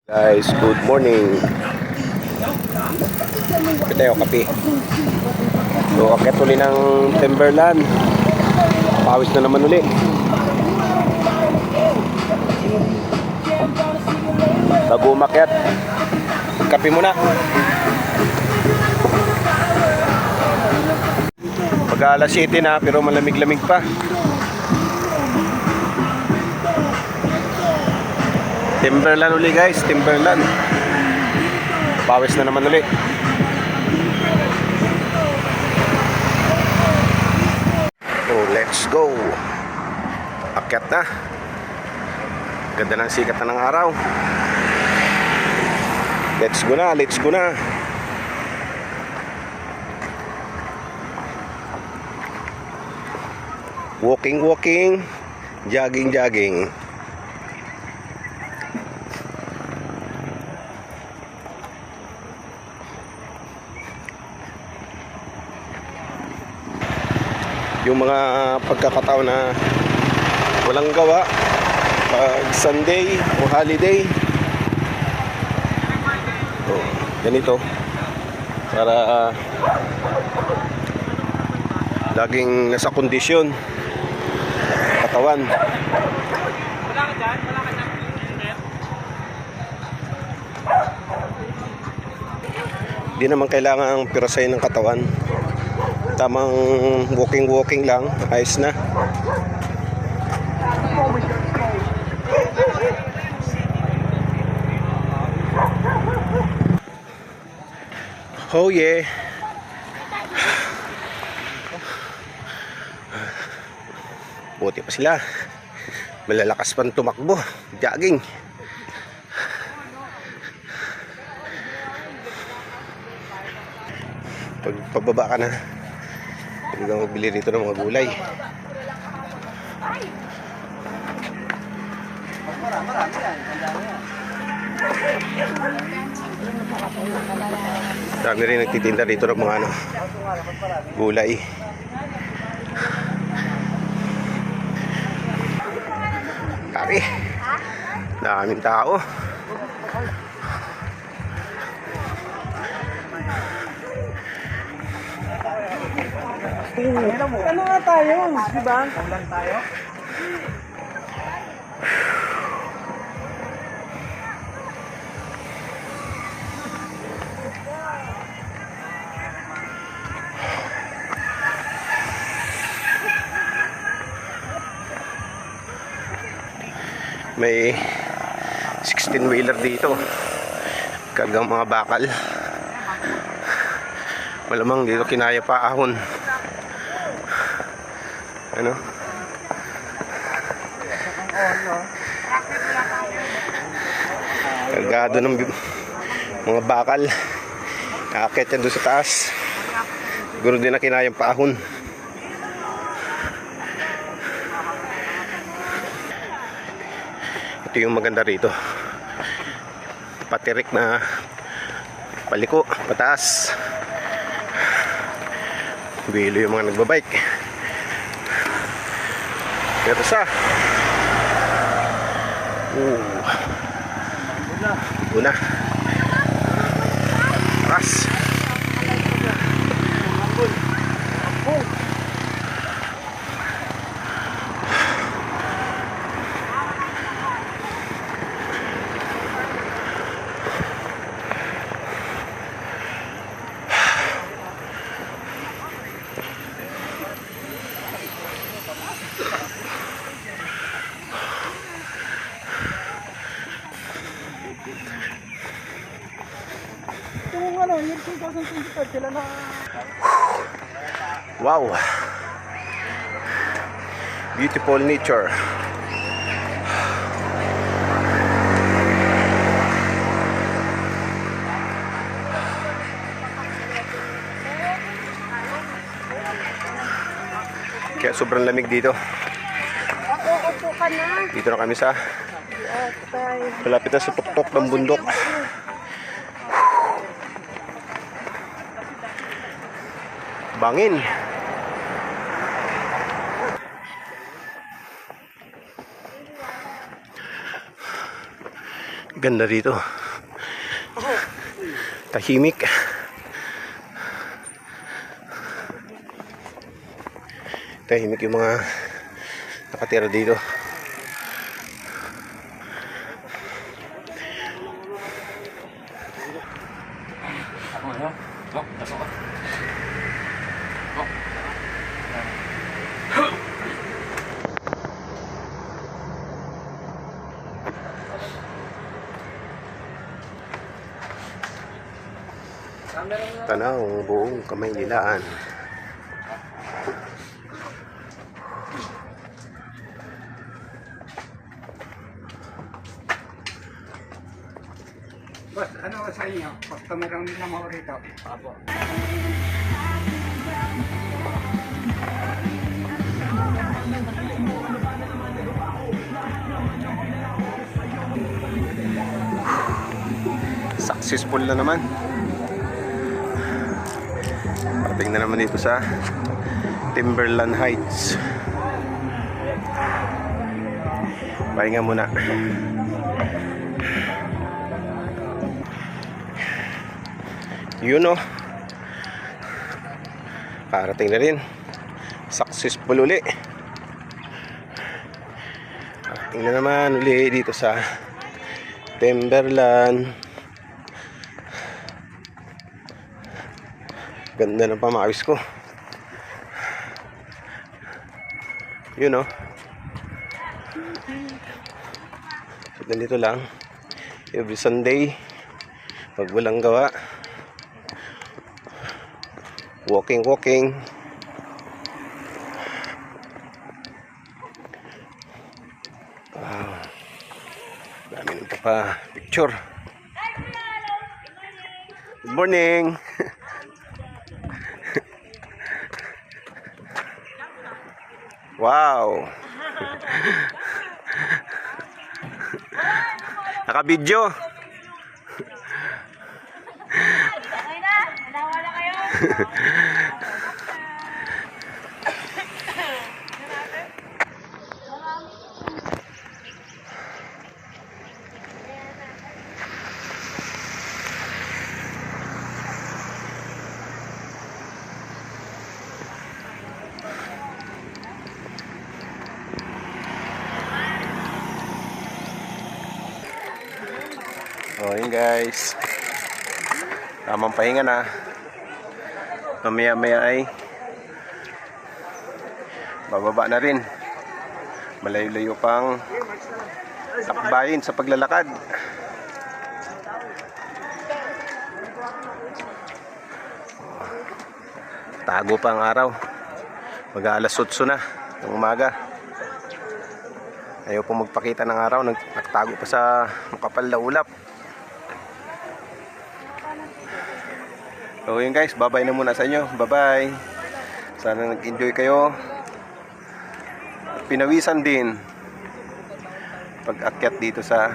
Guys, good morning. Kape tayo, kape. So, akit uli ng Timberland. Pawis na naman uli. Bago umakyat, kape muna. Pag alas 7 na, pero malamig-lamig pa. Timberland uli guys, Timberland. Pawis na naman uli. Oh, let's go. Akyat na. Ganda ng sikat na ng araw. Let's go na, let's go na. Walking, walking. Jogging, jogging. Yung mga pagkakataon na walang gawa pag Sunday o holiday, ganito para laging nasa kondisyon katawan. Di naman kailangan pirasahin ng katawan. Tamang walking lang, ayos na. Oh yeah. Buti pa sila. Malalakas pang tumakbo, jogging. Pag pababa ka na, pwede kang magbili rito ng mga gulay. Dami rin nagtitinda rito ng mga gulay. Dami. Daming tao. Ano nga tayo? Diba? Ulan tayo? May 16-wheeler dito. Kargang mga bakal. Malamang dito kinaya pa ahon. Ano? Kargado ng mga bakal. Kakakit yan doon sa taas. Siguro din na kinayang paahon. Ito yung maganda rito. Patirik na paliko, pataas. Bilo yung mga nagbabike. Pero sa una ras Yung ano, year 2025 sila na... wow, beautiful nature. Kaya sobrang lamig dito. Upo ka na. Dito na kami sa malapit na sa tuktok ng bundok. Bangin. Ganda dito. Tahimik. Tahimik yung mga nakatira dito. Tanaw, buong kamay nilaan. Boss, ano sa inyo? Customer lang naman ako rito. Apo. Successful na naman. Parating na naman dito sa Timberland Heights. Pahinga muna. Yun o. Parating na rin. Successful uli. Parating na naman uli dito sa Timberland. Ganda ng pamawis ko. Yun o. So, nandito lang every Sunday pag walang gawa, walking. Wow, dami nang pa picture. Good morning. Wow. Naka-video. Okay na, wala kayo. Oh, yun guys. Tamang pahinga na. Mamaya ay bababa na rin. Malayo-layo pang lakbayin sa paglalakad. Tago pa ang araw. Mag-aalas 8 na ng umaga. Ayaw pong magpakita ng araw. Nagtago pa sa makapal na ulap. So yun guys, bye-bye na muna sa inyo. Bye-bye. Sana nag-enjoy kayo. At pinawisan din pag-akyat dito sa